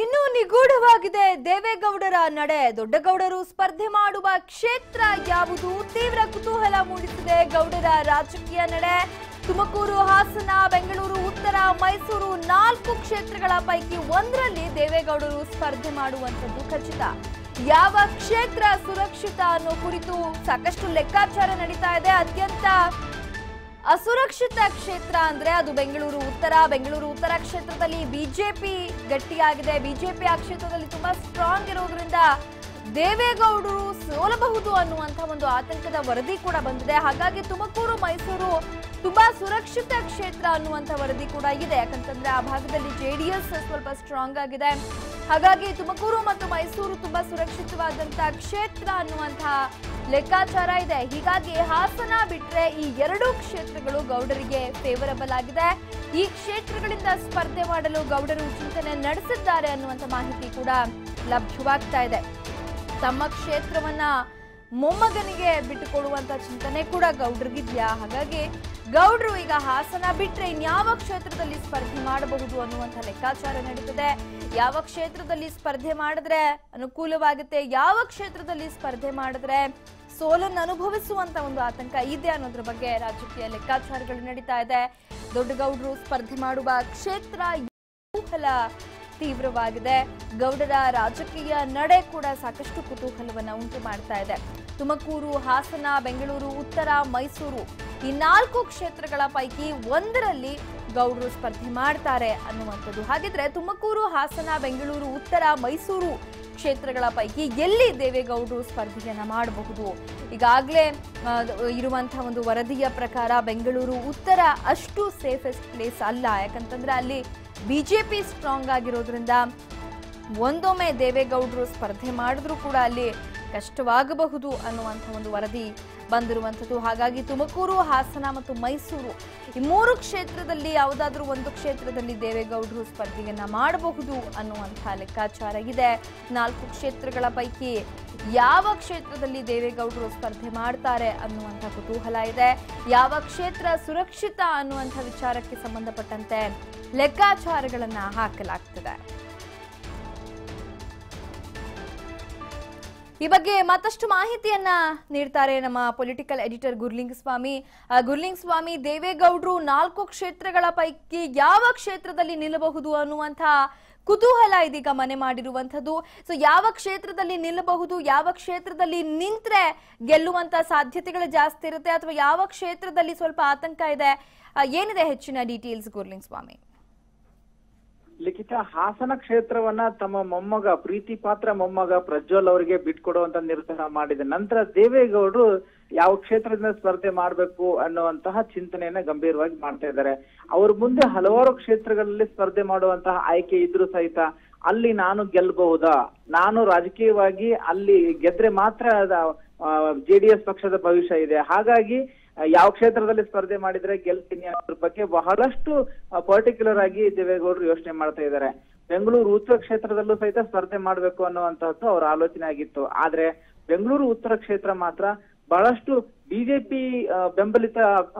ಇನ್ನು ನಿಗೂಢವಾಗಿದೆ ದೇವೇಗೌಡರ ನಡೆ. ದೊಡ್ಡಗೌಡರು ಸ್ಪರ್ಧೆ ಮಾಡುವ ಕ್ಷೇತ್ರ ಯಾವುದು? ತೀವ್ರ ಕುತೂಹಲ ಮೂಡಿಸಿದೆ ಗೌಡರ ರಾಜಕೀಯ ನಡೆ. ತುಮಕೂರು, ಹಾಸನ, ಬೆಂಗಳೂರು, ಉತ್ತರ, ಮೈಸೂರು 4 ಕ್ಷೇತ್ರಗಳ ಪೈಕಿ ಒಂದರಲ್ಲಿ ದೇವೇಗೌಡರು ಸ್ಪರ್ಧೆ ಮಾಡುವಂತದ್ದು ಖಚಿತ. ಯಾವ ಕ್ಷೇತ್ರ ಸುರಕ್ಷಿತ ಅನ್ನೋ ಕುರಿತು ಸಾಕಷ್ಟು ಲೆಕ್ಕಾಚಾರ ನಡೀತಾ ಇದೆ. ಅತ್ಯಂತ ಅಸುರಕ್ಷಿತ ಕ್ಷೇತ್ರ ಅಂದ್ರೆ ಅದು ಬೆಂಗಳೂರು ಉತ್ತರ ಕ್ಷೇತ್ರದಲ್ಲಿ ಬಿಜೆಪಿ ಗಟ್ಟಿಯಾಗಿದೆ. ಬಿಜೆಪಿ ಆ ಕ್ಷೇತ್ರದಲ್ಲಿ ತುಂಬಾ ಸ್ಟ್ರಾಂಗ್ ಇರೋದ್ರಿಂದ ದೇವೇಗೌಡರು ಸೋಲಬಹುದು ಅನ್ನುವಂತ ಒಂದು ಆತಂಕದ ವರದಿ ಕೂಡ ಬಂದಿದೆ. ಹಾಗಾಗಿ ತುಮಕೂರು, ಮೈಸೂರು ತುಂಬಾ ಸುರಕ್ಷಿತ ಕ್ಷೇತ್ರ ಅನ್ನುವಂತ ವರದಿ ಕೂಡ ಇದೆ. ಯಾಕಂತಂದ್ರೆ ಆ ಭಾಗದಲ್ಲಿ ಜೆಡಿಎಸ್ ಸ್ವಲ್ಪ ಸ್ಟ್ರಾಂಗ್ ಆಗಿದೆ. ಹಾಗಾಗಿ ತುಮಕೂರು ಮತ್ತು ಮೈಸೂರು ತುಂಬಾ ಸುರಕ್ಷಿತವಾದಂತಹ ಕ್ಷೇತ್ರ ಅನ್ನುವಂತಹ ಲೆಕ್ಕಾಚಾರ ಇದೆ. ಹೀಗಾಗಿ ಹಾಸನ ಬಿಟ್ರೆ ಈ 2 ಕ್ಷೇತ್ರಗಳು ಗೌಡರಿಗೆ ಫೇವರಬಲ್ ಆಗಿದೆ. ಈ ಕ್ಷೇತ್ರಗಳಿಂದ ಸ್ಪರ್ಧೆ ಮಾಡಲು ಗೌಡರು ಚಿಂತನೆ ನಡೆಸಿದ್ದಾರೆ ಅನ್ನುವಂತ ಮಾಹಿತಿ ಕೂಡ ಲಭ್ಯವಾಗ್ತಾ ಇದೆ. ತಮ್ಮ ಕ್ಷೇತ್ರವನ್ನ ಮೊಮ್ಮಗನಿಗೆ ಬಿಟ್ಟುಕೊಡುವಂತ ಚಿಂತನೆ ಕೂಡ ಗೌಡರಿಗಿದ್ಯಾ. ಹಾಗಾಗಿ ಗೌಡರು ಈಗ ಹಾಸನ ಬಿಟ್ರೆ ಇನ್ಯಾವ ಕ್ಷೇತ್ರದಲ್ಲಿ ಸ್ಪರ್ಧೆ ಮಾಡಬಹುದು ಅನ್ನುವಂಥ ಲೆಕ್ಕಾಚಾರ ನಡೀತದೆ. ಯಾವ ಕ್ಷೇತ್ರದಲ್ಲಿ ಸ್ಪರ್ಧೆ ಮಾಡಿದ್ರೆ ಅನುಕೂಲವಾಗುತ್ತೆ, ಯಾವ ಕ್ಷೇತ್ರದಲ್ಲಿ ಸ್ಪರ್ಧೆ ಮಾಡಿದ್ರೆ ಸೋಲನ್ನು ಅನುಭವಿಸುವಂತ ಒಂದು ಆತಂಕ ಇದೆ ಅನ್ನೋದ್ರ ಬಗ್ಗೆ ರಾಜಕೀಯ ಲೆಕ್ಕಾಚಾರಗಳು ನಡೀತಾ ಇದೆ. ದೊಡ್ಡಗೌಡರು ಸ್ಪರ್ಧೆ ಮಾಡುವ ಕ್ಷೇತ್ರ ಕುತೂಹಲ ತೀವ್ರವಾಗಿದೆ. ಗೌಡರ ರಾಜಕೀಯ ನಡೆ ಕೂಡ ಸಾಕಷ್ಟು ಕುತೂಹಲವನ್ನ ಉಂಟು ಮಾಡ್ತಾ ಇದೆ. ತುಮಕೂರು, ಹಾಸನ, ಬೆಂಗಳೂರು, ಉತ್ತರ, ಮೈಸೂರು ಈ 4 ಕ್ಷೇತ್ರಗಳ ಪೈಕಿ ಒಂದರಲ್ಲಿ ಗೌಡರು ಸ್ಪರ್ಧೆ ಮಾಡ್ತಾರೆ ಅನ್ನುವಂಥದ್ದು. ಹಾಗಿದ್ರೆ ತುಮಕೂರು, ಹಾಸನ, ಬೆಂಗಳೂರು, ಉತ್ತರ, ಮೈಸೂರು ಕ್ಷೇತ್ರಗಳ ಪೈಕಿ ಎಲ್ಲಿ ದೇವೇಗೌಡರು ಸ್ಪರ್ಧೆಯನ್ನ ಮಾಡಬಹುದು? ಈಗಾಗಲೇ ಇರುವಂತಹ ಒಂದು ವರದಿಯ ಪ್ರಕಾರ ಬೆಂಗಳೂರು ಉತ್ತರ ಅಷ್ಟು ಸೇಫೆಸ್ಟ್ ಪ್ಲೇಸ್ ಅಲ್ಲ. ಯಾಕಂತಂದ್ರೆ ಅಲ್ಲಿ ಬಿಜೆಪಿ ಸ್ಟ್ರಾಂಗ್ ಆಗಿರೋದ್ರಿಂದ ಒಂದೊಮ್ಮೆ ದೇವೇಗೌಡರು ಸ್ಪರ್ಧೆ ಮಾಡಿದ್ರೂ ಕೂಡ ಅಲ್ಲಿ ಕಷ್ಟವಾಗಬಹುದು ಅನ್ನುವಂಥ ಒಂದು ವರದಿ ಬಂದಿರುವಂಥದ್ದು. ಹಾಗಾಗಿ ತುಮಕೂರು, ಹಾಸನ ಮತ್ತು ಮೈಸೂರು ಈ 3 ಕ್ಷೇತ್ರದಲ್ಲಿ ಯಾವುದಾದ್ರೂ ಒಂದು ಕ್ಷೇತ್ರದಲ್ಲಿ ದೇವೇಗೌಡರು ಸ್ಪರ್ಧೆಯನ್ನ ಮಾಡಬಹುದು ಅನ್ನುವಂಥ ಲೆಕ್ಕಾಚಾರ ಇದೆ. 4 ಕ್ಷೇತ್ರಗಳ ಪೈಕಿ ಯಾವ ಕ್ಷೇತ್ರದಲ್ಲಿ ದೇವೇಗೌಡರು ಸ್ಪರ್ಧೆ ಮಾಡ್ತಾರೆ ಅನ್ನುವಂಥ ಕುತೂಹಲ ಇದೆ. ಯಾವ ಕ್ಷೇತ್ರ ಸುರಕ್ಷಿತ ಅನ್ನುವಂಥ ವಿಚಾರಕ್ಕೆ ಸಂಬಂಧಪಟ್ಟಂತೆ ಲೆಕ್ಕಾಚಾರಗಳನ್ನ ಹಾಕಲಾಗ್ತದೆ. ಈ ಬಗ್ಗೆ ಮತ್ತಷ್ಟು ಮಾಹಿತಿಯನ್ನ ನೀಡ್ತಾರೆ ನಮ್ಮ ಪೊಲಿಟಿಕಲ್ ಎಡಿಟರ್ ಗುರ್ಲಿಂಗ್ ಸ್ವಾಮಿ. ದೇವೇಗೌಡರು 4 ಕ್ಷೇತ್ರಗಳ ಪೈಕಿ ಯಾವ ಕ್ಷೇತ್ರದಲ್ಲಿ ನಿಲ್ಲಬಹುದು ಅನ್ನುವಂಥ ಕುತೂಹಲ ಇದೀಗ ಮನೆ ಮಾಡಿರುವಂಥದ್ದು. ಸೊ ಯಾವ ಕ್ಷೇತ್ರದಲ್ಲಿ ನಿಲ್ಲಬಹುದು, ಯಾವ ಕ್ಷೇತ್ರದಲ್ಲಿ ನಿಂತ್ರೆ ಗೆಲ್ಲುವಂತ ಸಾಧ್ಯತೆಗಳು ಜಾಸ್ತಿ ಇರುತ್ತೆ, ಅಥವಾ ಯಾವ ಕ್ಷೇತ್ರದಲ್ಲಿ ಸ್ವಲ್ಪ ಆತಂಕ ಇದೆ, ಏನಿದೆ ಹೆಚ್ಚಿನ ಡೀಟೇಲ್ಸ್ ಗುರ್ಲಿಂಗ್ ಸ್ವಾಮಿ? ಲಿಖಿತ, ಹಾಸನ ಕ್ಷೇತ್ರವನ್ನ ತಮ್ಮ ಮೊಮ್ಮಗ, ಪ್ರೀತಿ ಪಾತ್ರ ಮೊಮ್ಮಗ ಪ್ರಜ್ವಲ್ ಅವರಿಗೆ ಬಿಟ್ಕೊಡುವಂತ ನಿರ್ಧಾರ ಮಾಡಿದ ನಂತರ ದೇವೇಗೌಡರು ಯಾವ ಕ್ಷೇತ್ರದಿಂದ ಸ್ಪರ್ಧೆ ಮಾಡಬೇಕು ಅನ್ನುವಂತಹ ಚಿಂತನೆಯನ್ನ ಗಂಭೀರವಾಗಿ ಮಾಡ್ತಾ ಇದ್ದಾರೆ. ಅವ್ರ ಮುಂದೆ ಹಲವಾರು ಕ್ಷೇತ್ರಗಳಲ್ಲಿ ಸ್ಪರ್ಧೆ ಮಾಡುವಂತಹ ಆಯ್ಕೆ ಇದ್ರೂ ಸಹಿತ ಅಲ್ಲಿ ನಾನು ಗೆಲ್ಲಬಹುದಾ, ನಾನು ರಾಜಕೀಯವಾಗಿ ಅಲ್ಲಿ ಗೆದ್ರೆ ಮಾತ್ರ ಜೆಡಿಎಸ್ ಪಕ್ಷದ ಭವಿಷ್ಯ ಇದೆ, ಹಾಗಾಗಿ ಯಾವ ಕ್ಷೇತ್ರದಲ್ಲಿ ಸ್ಪರ್ಧೆ ಮಾಡಿದ್ರೆ ಗೆಲ್ತೀನಿ ಅನ್ನೋದ್ರ ಬಗ್ಗೆ ಬಹಳಷ್ಟು ಪರ್ಟಿಕ್ಯುಲರ್ ಆಗಿ ದೇವೇಗೌಡರು ಯೋಚನೆ ಮಾಡ್ತಾ ಇದ್ದಾರೆ. ಬೆಂಗಳೂರು ಉತ್ತರ ಕ್ಷೇತ್ರದಲ್ಲೂ ಸಹಿತ ಸ್ಪರ್ಧೆ ಮಾಡ್ಬೇಕು ಅನ್ನುವಂತಹದ್ದು ಅವರ ಆಲೋಚನೆ ಆಗಿತ್ತು. ಆದ್ರೆ ಬೆಂಗಳೂರು ಉತ್ತರ ಕ್ಷೇತ್ರ ಮಾತ್ರ ಬಹಳಷ್ಟು ಬಿಜೆಪಿ ಬೆಂಬಲಿತ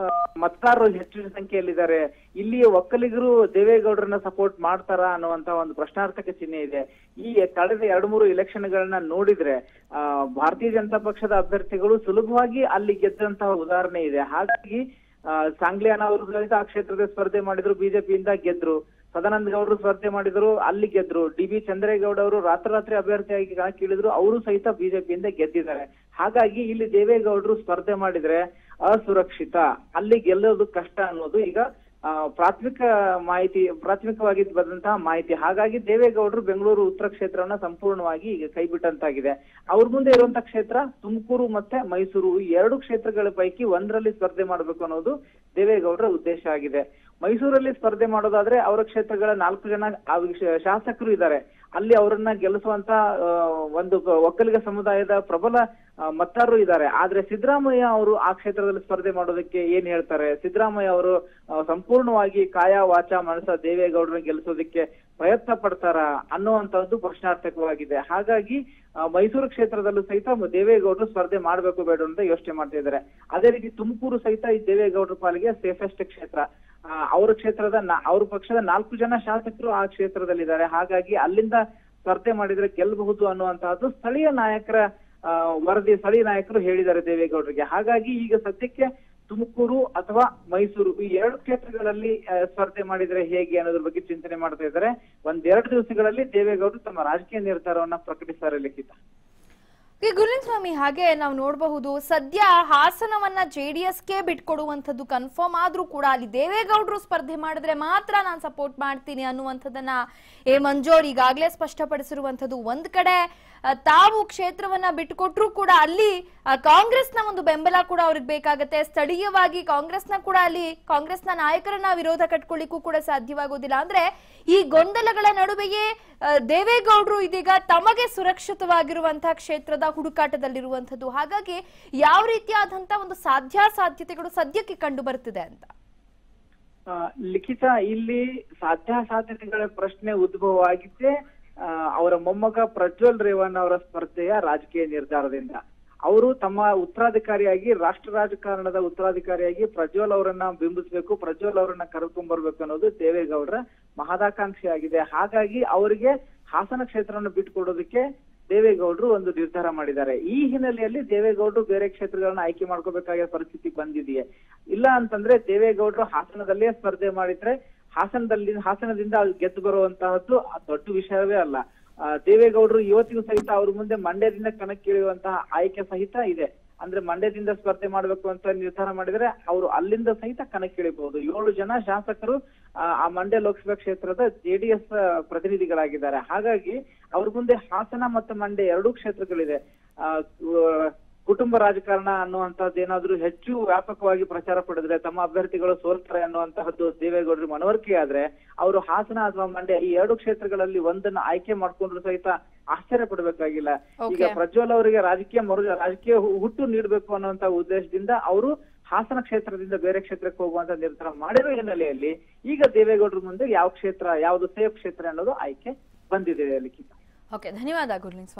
ಮತದಾರರು ಹೆಚ್ಚಿನ ಸಂಖ್ಯೆಯಲ್ಲಿದ್ದಾರೆ. ಇಲ್ಲಿಯ ಒಕ್ಕಲಿಗರು ದೇವೇಗೌಡರನ್ನ ಸಪೋರ್ಟ್ ಮಾಡ್ತಾರಾ ಅನ್ನುವಂತ ಒಂದು ಪ್ರಶ್ನಾರ್ಥಕ ಚಿಹ್ನೆ ಇದೆ. ಈ ಕಳೆದ 2-3 ಎಲೆಕ್ಷನ್ಗಳನ್ನ ನೋಡಿದ್ರೆ ಭಾರತೀಯ ಜನತಾ ಪಕ್ಷದ ಅಭ್ಯರ್ಥಿಗಳು ಸುಲಭವಾಗಿ ಅಲ್ಲಿ ಗೆದ್ದಂತಹ ಉದಾಹರಣೆ ಇದೆ. ಹಾಗಾಗಿ ಸಾಂಗ್ಲಿಯಾನ ಅವರು ಸಹಿತ ಆ ಕ್ಷೇತ್ರದ ಸ್ಪರ್ಧೆ ಮಾಡಿದ್ರು, ಬಿಜೆಪಿಯಿಂದ ಗೆದ್ರು. ಸದಾನಂದ ಗೌಡರು ಸ್ಪರ್ಧೆ ಮಾಡಿದ್ರು, ಅಲ್ಲಿ ಗೆದ್ರು. ಡಿ.ಬಿ. ಚಂದ್ರೇಗೌಡ ಅವರು ರಾತ್ರಿ ಅಭ್ಯರ್ಥಿಯಾಗಿ ಕಣಕ್ಕಿಳಿದ್ರು, ಅವರು ಸಹಿತ ಬಿಜೆಪಿಯಿಂದ ಗೆದ್ದಿದ್ದಾರೆ. ಹಾಗಾಗಿ ಇಲ್ಲಿ ದೇವೇಗೌಡರು ಸ್ಪರ್ಧೆ ಮಾಡಿದ್ರೆ ಅಸುರಕ್ಷಿತ, ಅಲ್ಲಿ ಗೆಲ್ಲೋದು ಕಷ್ಟ ಅನ್ನೋದು ಈಗ ಪ್ರಾಥಮಿಕವಾಗಿ ಬಂದಂತಹ ಮಾಹಿತಿ. ಹಾಗಾಗಿ ದೇವೇಗೌಡರು ಬೆಂಗಳೂರು ಉತ್ತರ ಕ್ಷೇತ್ರವನ್ನ ಸಂಪೂರ್ಣವಾಗಿ ಈಗ ಕೈ ಬಿಟ್ಟಂತಾಗಿದೆ. ಅವ್ರ ಮುಂದೆ ಇರುವಂತಹ ಕ್ಷೇತ್ರ ತುಮಕೂರು ಮತ್ತೆ ಮೈಸೂರು, ಈ 2 ಕ್ಷೇತ್ರಗಳ ಪೈಕಿ ಒಂದರಲ್ಲಿ ಸ್ಪರ್ಧೆ ಮಾಡಬೇಕು ಅನ್ನೋದು ದೇವೇಗೌಡರ ಉದ್ದೇಶ ಆಗಿದೆ. ಮೈಸೂರಲ್ಲಿ ಸ್ಪರ್ಧೆ ಮಾಡೋದಾದ್ರೆ ಅವರ ಕ್ಷೇತ್ರಗಳ 4 ಜನ ಶಾಸಕರು ಇದ್ದಾರೆ. ಅಲ್ಲಿ ಅವರನ್ನ ಗೆಲ್ಲಿಸುವಂತ ಒಂದು ಒಕ್ಕಲಿಗ ಸಮುದಾಯದ ಪ್ರಬಲ ಮತದಾರರು ಇದ್ದಾರೆ. ಆದ್ರೆ ಸಿದ್ದರಾಮಯ್ಯ ಅವರು ಆ ಕ್ಷೇತ್ರದಲ್ಲಿ ಸ್ಪರ್ಧೆ ಮಾಡೋದಕ್ಕೆ ಏನ್ ಹೇಳ್ತಾರೆ? ಸಿದ್ದರಾಮಯ್ಯ ಅವರು ಸಂಪೂರ್ಣವಾಗಿ ಕಾಯ ವಾಚ ಮನಸ ದೇವೇಗೌಡರನ್ನ ಗೆಲ್ಲಿಸೋದಕ್ಕೆ ಪ್ರಯತ್ನ ಪಡ್ತಾರ ಅನ್ನುವಂತಹದ್ದು ಪ್ರಶ್ನಾರ್ಥಕವಾಗಿದೆ. ಹಾಗಾಗಿ ಮೈಸೂರು ಕ್ಷೇತ್ರದಲ್ಲೂ ಸಹಿತ ದೇವೇಗೌಡರು ಸ್ಪರ್ಧೆ ಮಾಡ್ಬೇಕು ಬೇಡ ಅಂತ ಯೋಚನೆ ಮಾಡ್ತಾ ಇದ್ದಾರೆ. ಅದೇ ರೀತಿ ತುಮಕೂರು ಸಹಿತ ಈ ದೇವೇಗೌಡರ ಪಾಲಿಗೆ ಸೇಫೆಸ್ಟ್ ಕ್ಷೇತ್ರ. ಅವ್ರ ಕ್ಷೇತ್ರದ ಅವ್ರ ಪಕ್ಷದ 4 ಜನ ಶಾಸಕರು ಆ ಕ್ಷೇತ್ರದಲ್ಲಿದ್ದಾರೆ. ಹಾಗಾಗಿ ಅಲ್ಲಿಂದ ಸ್ಪರ್ಧೆ ಮಾಡಿದ್ರೆ ಗೆಲ್ಲಬಹುದು ಅನ್ನುವಂತಹದ್ದು ಸ್ಥಳೀಯ ನಾಯಕರ ಸ್ಥಳೀಯ ನಾಯಕರು ಹೇಳಿದ್ದಾರೆ ದೇವೇಗೌಡರಿಗೆ. ಹಾಗಾಗಿ ಈಗ ಸದ್ಯಕ್ಕೆ ತುಮಕೂರು ಅಥವಾ ಮೈಸೂರು ಈ 2 ಕ್ಷೇತ್ರಗಳಲ್ಲಿ ಸ್ಪರ್ಧೆ ಮಾಡಿದ್ರೆ ಹೇಗೆ ಅನ್ನೋದ್ರ ಬಗ್ಗೆ ಚಿಂತನೆ ಮಾಡ್ತಾ ಇದ್ದಾರೆ. 1-2 ದಿವಸಗಳಲ್ಲಿ ದೇವೇಗೌಡರು ತಮ್ಮ ರಾಜಕೀಯ ನಿರ್ಧಾರವನ್ನ ಪ್ರಕಟಿಸ್ತಾರೆ ಲಿಖಿತ. ಗುರುಲಿಂಗ ಸ್ವಾಮಿ, ಹಾಗೆ ನಾವು ನೋಡಬಹುದು ಸದ್ಯ ಹಾಸನವನ್ನ ಜೆಡಿಎಸ್ಗೆ ಬಿಟ್ಕೊಡುವಂಥದ್ದು ಕನ್ಫರ್ಮ್ ಆದ್ರೂ ಕೂಡ ಅಲ್ಲಿ ದೇವೇಗೌಡರು ಸ್ಪರ್ಧೆ ಮಾಡಿದ್ರೆ ಮಾತ್ರ ನಾನು ಸಪೋರ್ಟ್ ಮಾಡ್ತೀನಿ ಅನ್ನುವಂಥದ್ದನ್ನ ಮಂಜೋರ್ ಈಗಾಗಲೇ ಸ್ಪಷ್ಟಪಡಿಸಿರುವಂಥದ್ದು. ಒಂದ್ ಕಡೆ ತಾವು ಕ್ಷೇತ್ರವನ್ನ ಬಿಟ್ಟುಕೊಟ್ರು ಕೂಡ ಅಲ್ಲಿ ಕಾಂಗ್ರೆಸ್ನ ಒಂದು ಬೆಂಬಲ ಕೂಡ ಅವ್ರಿಗೆ ಬೇಕಾಗತ್ತೆ. ಸ್ಥಳೀಯವಾಗಿ ಕಾಂಗ್ರೆಸ್ನ ಕೂಡ ಅಲ್ಲಿ ಕಾಂಗ್ರೆಸ್ನ ನಾಯಕರನ್ನ ವಿರೋಧ ಕಟ್ಕೊಳ್ಳಿಕ್ಕೂ ಕೂಡ ಸಾಧ್ಯವಾಗೋದಿಲ್ಲ. ಅಂದ್ರೆ ಈ ಗೊಂದಲಗಳ ನಡುವೆಯೇ ದೇವೇಗೌಡರು ಇದೀಗ ತಮಗೆ ಸುರಕ್ಷಿತವಾಗಿರುವಂತಹ ಕ್ಷೇತ್ರದ ಹುಡುಕಾಟದಲ್ಲಿರುವಂತದ್ದು. ಹಾಗಾಗಿ ಯಾವ ರೀತಿಯಾದಂತಹ ಒಂದು ಸಾಧ್ಯತೆಗಳು ಸದ್ಯಕ್ಕೆ ಕಂಡು ಬರ್ತಿದೆ ಅಂತ ಲಿಖಿತ, ಇಲ್ಲಿ ಸಾಧ್ಯತೆಗಳ ಪ್ರಶ್ನೆ ಉದ್ಭವ ಆಗಿದ್ದೆ ಅವರ ಮೊಮ್ಮಗ ಪ್ರಜ್ವಲ್ ರೇವಣ್ಣ ಅವರ ಸ್ಪರ್ಧೆಯ ರಾಜಕೀಯ ನಿರ್ಧಾರದಿಂದ. ಅವರು ತಮ್ಮ ಉತ್ತರಾಧಿಕಾರಿಯಾಗಿ ರಾಷ್ಟ್ರ ರಾಜಕಾರಣದ ಉತ್ತರಾಧಿಕಾರಿಯಾಗಿ ಪ್ರಜ್ವಲ್ ಅವರನ್ನ ಬಿಂಬಿಸ್ಬೇಕು, ಪ್ರಜ್ವಲ್ ಅವರನ್ನ ಕರ್ಕೊಂಡ್ ಬರ್ಬೇಕು ಅನ್ನೋದು ದೇವೇಗೌಡರ ಮಹದಾಕಾಂಕ್ಷೆ ಆಗಿದೆ. ಹಾಗಾಗಿ ಅವರಿಗೆ ಹಾಸನ ಕ್ಷೇತ್ರವನ್ನು ಬಿಟ್ಟುಕೊಡೋದಕ್ಕೆ ದೇವೇಗೌಡರು ಒಂದು ನಿರ್ಧಾರ ಮಾಡಿದ್ದಾರೆ. ಈ ಹಿನ್ನೆಲೆಯಲ್ಲಿ ದೇವೇಗೌಡರು ಬೇರೆ ಕ್ಷೇತ್ರಗಳನ್ನ ಆಯ್ಕೆ ಮಾಡ್ಕೋಬೇಕಾಗಿರೋ ಪರಿಸ್ಥಿತಿ ಬಂದಿದೆಯೇ? ಇಲ್ಲ ಅಂತಂದ್ರೆ ದೇವೇಗೌಡರು ಹಾಸನದಲ್ಲೇ ಸ್ಪರ್ಧೆ ಮಾಡಿದ್ರೆ ಹಾಸನದಿಂದ ಗೆದ್ದು ಬರುವಂತಹದ್ದು ದೊಡ್ಡ ವಿಷಯವೇ ಅಲ್ಲ. ದೇವೇಗೌಡರು ಇವತ್ತಿಗೂ ಸಹಿತ ಅವ್ರ ಮುಂದೆ ಮಂಡ್ಯದಿಂದ ಕಣಕ್ಕಿಳಿಯುವಂತಹ ಆಯ್ಕೆ ಸಹಿತ ಇದೆ. ಅಂದ್ರೆ ಮಂಡ್ಯದಿಂದ ಸ್ಪರ್ಧೆ ಮಾಡ್ಬೇಕು ಅಂತ ನಿರ್ಧಾರ ಮಾಡಿದ್ರೆ ಅವರು ಅಲ್ಲಿಂದ ಸಹಿತ ಕಣಕ್ಕಿಳಿಬಹುದು. 7 ಜನ ಶಾಸಕರು ಆ ಮಂಡ್ಯ ಲೋಕಸಭಾ ಕ್ಷೇತ್ರದ ಜೆಡಿಎಸ್ ಪ್ರತಿನಿಧಿಗಳಾಗಿದ್ದಾರೆ. ಹಾಗಾಗಿ ಅವ್ರ ಮುಂದೆ ಹಾಸನ ಮತ್ತು ಮಂಡ್ಯ 2 ಕ್ಷೇತ್ರಗಳಿದೆ. ಕುಟುಂಬ ರಾಜಕಾರಣ ಅನ್ನುವಂತಹದ್ದು ಏನಾದ್ರೂ ಹೆಚ್ಚು ವ್ಯಾಪಕವಾಗಿ ಪ್ರಚಾರ ಪಡಿದ್ರೆ ತಮ್ಮ ಅಭ್ಯರ್ಥಿಗಳು ಸೋಲ್ತಾರೆ ಅನ್ನುವಂತಹದ್ದು ದೇವೇಗೌಡರು ಮನವರಿಕೆ ಆದ್ರೆ ಅವರು ಹಾಸನ ಅಥವಾ ಮಂಡ್ಯ ಈ 2 ಕ್ಷೇತ್ರಗಳಲ್ಲಿ ಒಂದನ್ನ ಆಯ್ಕೆ ಮಾಡ್ಕೊಂಡ್ರು ಸಹಿತ ಆಶ್ಚರ್ಯ ಪಡ್ಬೇಕಾಗಿಲ್ಲ. ಈಗ ಪ್ರಜ್ವಲ್ ಅವರಿಗೆ ರಾಜಕೀಯ ಹುಟ್ಟು ನೀಡಬೇಕು ಅನ್ನುವಂತ ಉದ್ದೇಶದಿಂದ ಅವರು ಹಾಸನ ಕ್ಷೇತ್ರದಿಂದ ಬೇರೆ ಕ್ಷೇತ್ರಕ್ಕೆ ಹೋಗುವಂತ ನಿರ್ಧಾರ ಮಾಡಿರೋ ಹಿನ್ನೆಲೆಯಲ್ಲಿ ಈಗ ದೇವೇಗೌಡರ ಮುಂದೆ ಯಾವ ಕ್ಷೇತ್ರ ಯಾವುದು ಸೇಫ್ ಕ್ಷೇತ್ರ ಅನ್ನೋದು ಆಯ್ಕೆ ಬಂದಿದೆ ಲಿಖಿತ. ಓಕೆ, ಧನ್ಯವಾದ ಗುರುಲಿಂಗ.